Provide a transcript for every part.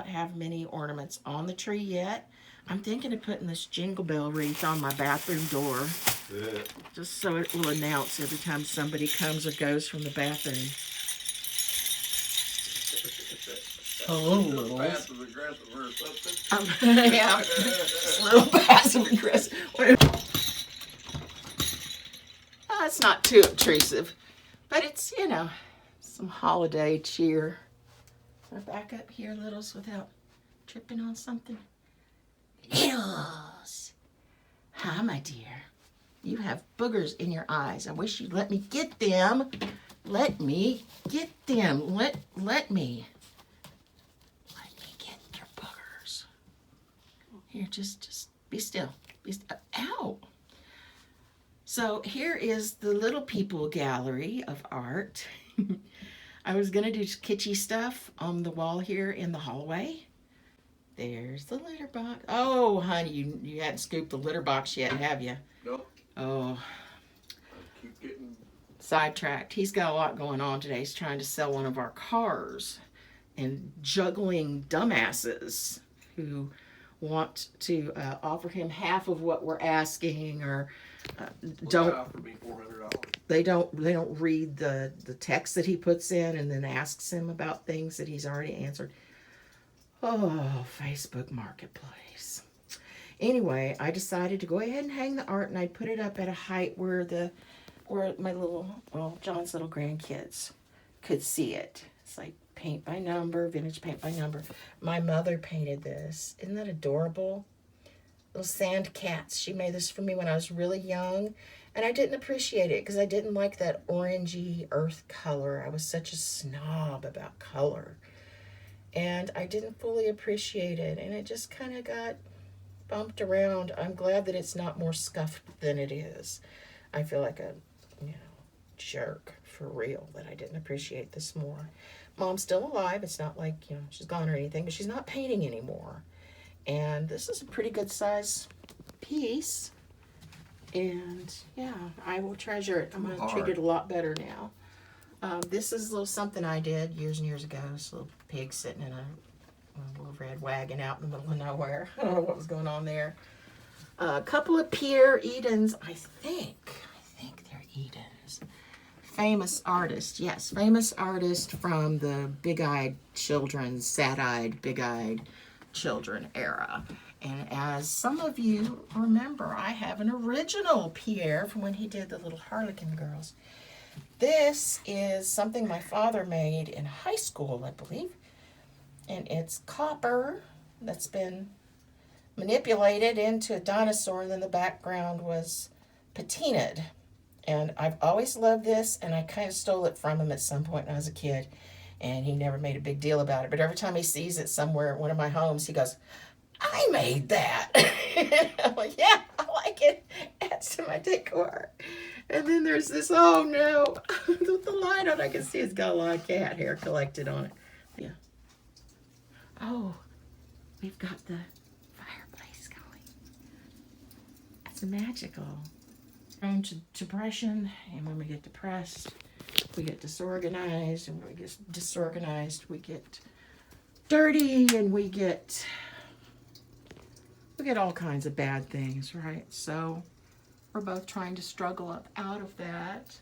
not have many ornaments on the tree yet. I'm thinking of putting this jingle bell wreath on my bathroom door. Yeah. Just so it will announce every time somebody comes or goes from the bathroom. Hello, Passive aggressive or something. yeah, just a little passive aggressive. It's not too obtrusive, but it's, you know, some holiday cheer. Can I back up here, Littles, without tripping on something? Littles! Hi, my dear. You have boogers in your eyes. I wish you'd let me get them. Let me get them. Let me. Let me get your boogers. Here, just be still. Be still. Ow! So here is the Little People Gallery of Art. I was going to do kitschy stuff on the wall here in the hallway. There's the litter box. Oh, honey, you hadn't scooped the litter box yet, have you? Nope. Oh. I keep getting Sidetracked. He's got a lot going on today. He's trying to sell one of our cars and juggling dumbasses who want to offer him half of what we're asking, or don't offer me $400. they don't read the text that he puts in and then asks him about things that he's already answered. Oh, Facebook Marketplace. Anyway, I decided to go ahead and hang the art, and I put it up at a height where my John's little grandkids could see it. It's like paint by number, vintage paint by number. My mother painted this. Isn't that adorable? Little sand cats. She made this for me when I was really young, and I didn't appreciate it because I didn't like that orangey earth color. I was such a snob about color, and I didn't fully appreciate it, and it just kind of got bumped around. I'm glad that it's not more scuffed than it is. I feel like a jerk for real that I didn't appreciate this more. Mom's still alive. It's not like she's gone or anything, but she's not painting anymore. And this is a pretty good size piece. And yeah, I will treasure it. I'm going to treat it a lot better now. This is a little something I did years and years ago. This little pig sitting in a little red wagon out in the middle of nowhere. I don't know what was going on there. A couple of Pierre Edens, I think they're Edens. Famous artist, yes, famous artist from the big-eyed children, sad-eyed, big-eyed children era. And as some of you remember, I have an original Pierre from when he did the little Harlequin girls. This is something my father made in high school, I believe. And it's copper that's been manipulated into a dinosaur, and then the background was patinaed. And I've always loved this, and I kind of stole it from him at some point when I was a kid, and he never made a big deal about it. But every time he sees it somewhere at one of my homes, he goes, I made that. I'm like, yeah, I like it. Adds to my decor. And then there's this, oh no, with the light on, I can see it's got a lot of cat hair collected on it. Yeah. Oh, we've got the fireplace going. That's magical. Prone to depression, and when we get depressed, we get disorganized, and when we get disorganized, we get dirty, and we get all kinds of bad things, right? So we're both trying to struggle up out of that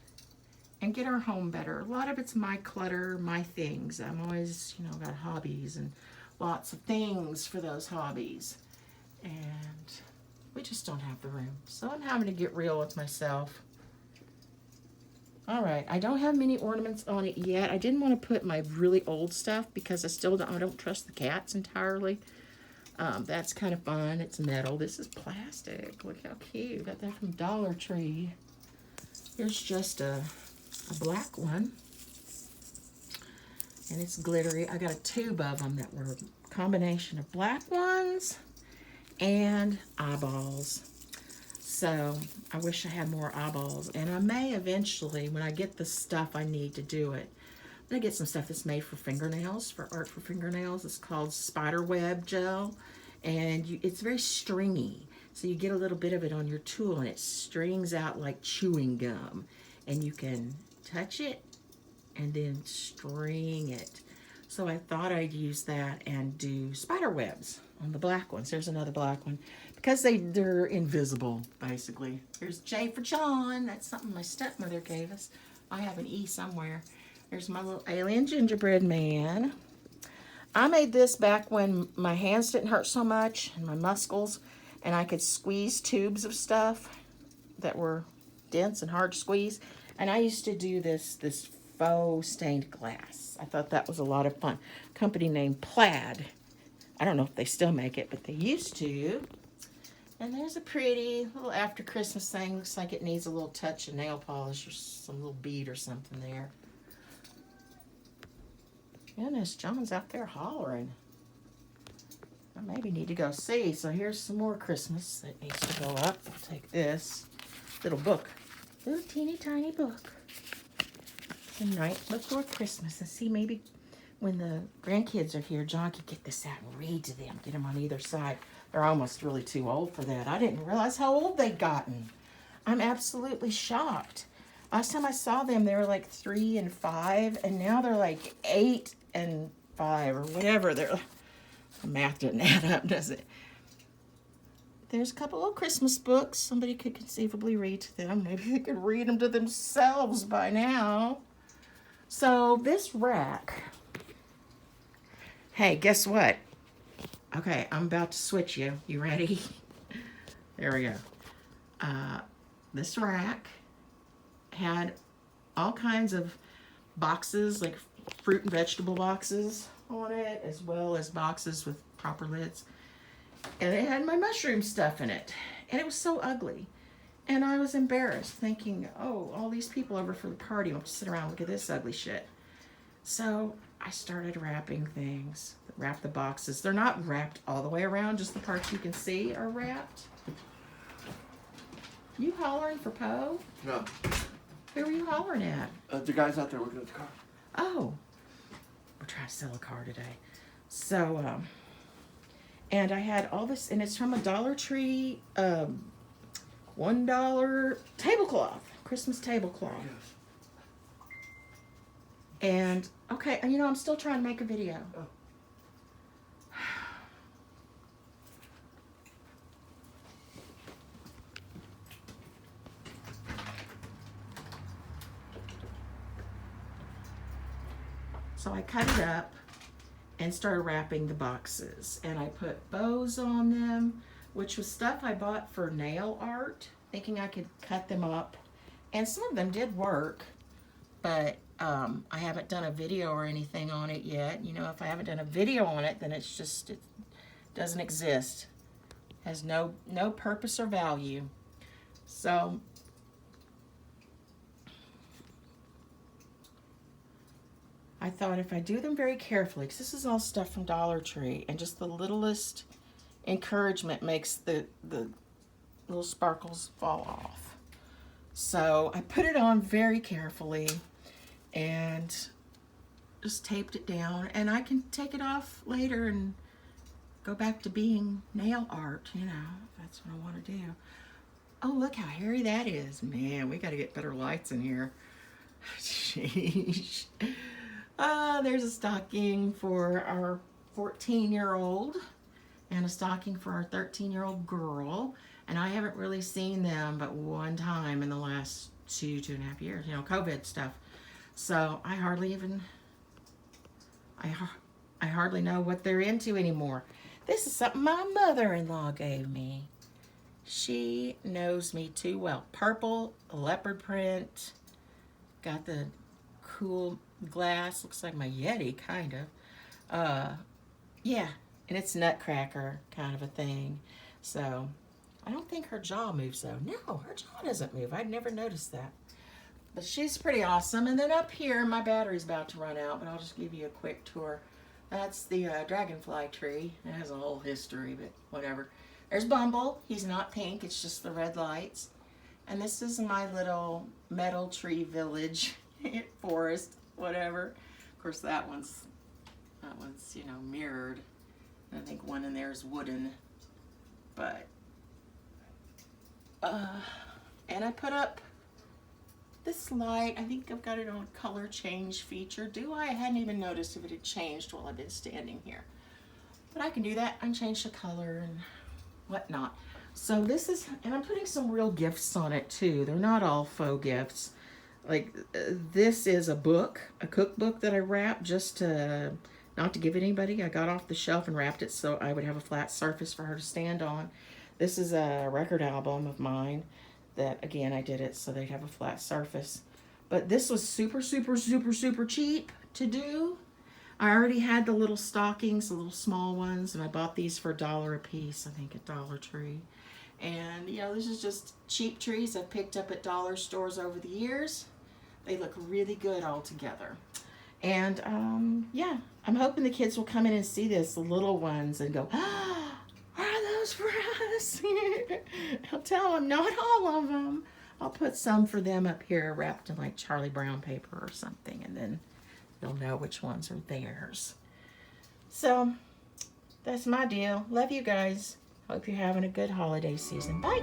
and get our home better. A lot of it's my clutter, my things. I'm always, got hobbies and lots of things for those hobbies. And we just don't have the room. So I'm having to get real with myself. All right, I don't have many ornaments on it yet. I didn't want to put my really old stuff because I don't trust the cats entirely. That's kind of fun. It's metal. This is plastic. Look how cute. Got that from Dollar Tree. Here's just a black one. And it's glittery. I got a tube of them that were a combination of black ones and eyeballs. So I wish I had more eyeballs. And I may eventually, when I get the stuff I need to do it, I'm going to get some stuff that's made for fingernails, for art for fingernails. It's called spiderweb gel. And it's very stringy. So you get a little bit of it on your tool and it strings out like chewing gum. And you can touch it and then string it. So I thought I'd use that and do spider webs on the black ones. There's another black one. Because they're invisible, basically. Here's J for John. That's something my stepmother gave us. I have an E somewhere. There's my little alien gingerbread man. I made this back when my hands didn't hurt so much and my muscles, and I could squeeze tubes of stuff that were dense and hard to squeeze. And I used to do this faux stained glass. I thought that was a lot of fun. Company named Plaid. I don't know if they still make it, but they used to. And there's a pretty little after Christmas thing. Looks like it needs a little touch of nail polish or some little bead or something there. Goodness, John's out there hollering. I maybe need to go see. So here's some more Christmas that needs to go up. I'll take this little book. Little teeny tiny book. The night before Christmas. And see, maybe when the grandkids are here, John could get this out and read to them. Get them on either side. They're almost really too old for that. I didn't realize how old they'd gotten. I'm absolutely shocked. Last time I saw them, they were like 3 and 5, and now they're like 8 and 5 or whatever. The math doesn't add up, does it? There's a couple of Christmas books somebody could conceivably read to them. Maybe they could read them to themselves by now. So this rack. Hey, guess what? Okay, I'm about to switch you. You ready? There we go. This rack had all kinds of boxes, like fruit and vegetable boxes on it, as well as boxes with proper lids. And it had my mushroom stuff in it. And it was so ugly. And I was embarrassed, thinking, oh, all these people over for the party want to sit around and look at this ugly shit. So I started wrapping things. Wrap the boxes. They're not wrapped all the way around, just the parts you can see are wrapped. You hollering for Poe? No. Who were you hollering at? The guy's out there looking at the car. Oh. We're trying to sell a car today. So, and I had all this, and it's from a Dollar Tree, $1 tablecloth, Christmas tablecloth. Yes. And, okay, and you know, I'm still trying to make a video. Oh. So I cut it up and started wrapping the boxes. And I put bows on them, which was stuff I bought for nail art, thinking I could cut them up. And some of them did work, but I haven't done a video or anything on it yet. You know, if I haven't done a video on it, then it's just, it doesn't exist. Has no purpose or value. So I thought if I do them very carefully, because this is all stuff from Dollar Tree, and just the littlest encouragement makes the little sparkles fall off. So I put it on very carefully and just taped it down, and I can take it off later and go back to being nail art, you know, if that's what I want to do. Oh, look how hairy that is. Man, we got to get better lights in here. Sheesh. There's a stocking for our 14-year-old and a stocking for our 13-year-old girl. And I haven't really seen them but one time in the last 2.5 years, you know, COVID stuff. So I hardly know what they're into anymore. This is something my mother-in-law gave me. She knows me too well. Purple, leopard print, got the cool glass, looks like my Yeti, kind of. Yeah, and it's nutcracker kind of a thing. So I don't think her jaw moves though. No, her jaw doesn't move. I'd never noticed that. But she's pretty awesome. And then up here, my battery's about to run out, but I'll just give you a quick tour. That's the dragonfly tree. It has a whole history, but whatever. There's Bumble. He's not pink. It's just the red lights. And this is my little metal tree village, forest, whatever. Of course, that one's you know, mirrored. And I think one in there is wooden. But and I put up this light, I think I've got it on color change feature. Do I? I hadn't even noticed if it had changed while I've been standing here. But I can do that. I can change the color and whatnot. So this is, and I'm putting some real gifts on it too. They're not all faux gifts. Like this is a book, a cookbook that I wrapped just to, not to give it anybody. I got off the shelf and wrapped it so I would have a flat surface for her to stand on. This is a record album of mine that, again, I did it so they'd have a flat surface. But this was super, super, super, super cheap to do. I already had the little stockings, the little small ones, and I bought these for $1 a piece, I think, at Dollar Tree. And, you know, this is just cheap trees I've picked up at dollar stores over the years. They look really good all together. And, yeah, I'm hoping the kids will come in and see this, the little ones, and go, oh, are those for us? I'll tell them, not all of them. I'll put some for them up here wrapped in like Charlie Brown paper or something, and then they'll know which ones are theirs. So, that's my deal. Love you guys. Hope you're having a good holiday season. Bye.